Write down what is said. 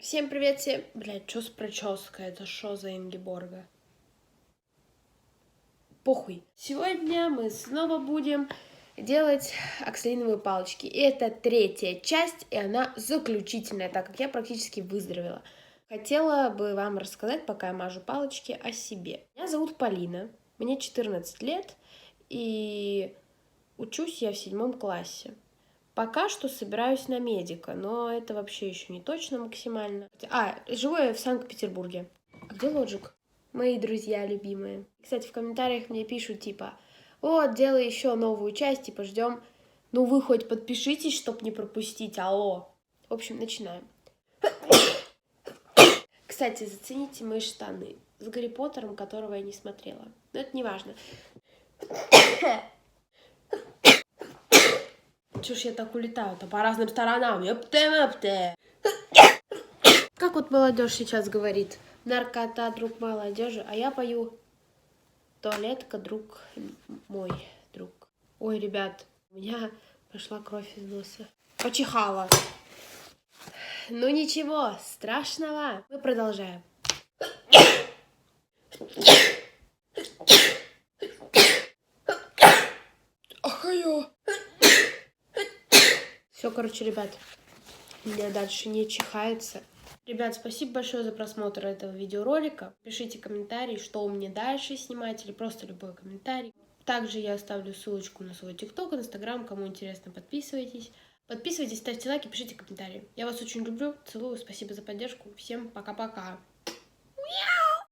Всем привет, всем... Блядь, что с прической? Это что за Ингеборга? Похуй. Сегодня мы снова будем делать оксалиновые палочки. И это третья часть, и она заключительная, так как я практически выздоровела. Хотела бы вам рассказать, пока я мажу палочки, о себе. Меня зовут Полина, мне 14 лет, и учусь я в 7 классе. Пока что собираюсь на медика, но это вообще еще не точно максимально. Живу я в Санкт-Петербурге. А где Лоджик? Мои друзья любимые. Кстати, в комментариях мне пишут, типа, вот, делай еще новую часть, типа, ждем. Ну вы хоть подпишитесь, чтоб не пропустить, алло. В общем, начинаем. Кстати, зацените мои штаны с Гарри Поттером, которого я не смотрела. Но это не важно. Чё ж я так улетаю-то по разным сторонам? Ёпте-мёпте. Как вот молодежь сейчас говорит? Наркота, друг молодежи, а я пою туалетка, друг мой друг. Ой, ребят, у меня пошла кровь из носа. Почихала. Ну ничего, страшного. Мы продолжаем. Ахайо. Все, короче, ребят, у меня дальше не чихается. Ребят, спасибо большое за просмотр этого видеоролика. Пишите комментарии, что мне дальше снимать, или просто любой комментарий. Также я оставлю ссылочку на свой ТикТок, Инстаграм. Кому интересно, подписывайтесь. Подписывайтесь, ставьте лайки, пишите комментарии. Я вас очень люблю, целую, спасибо за поддержку. Всем пока-пока.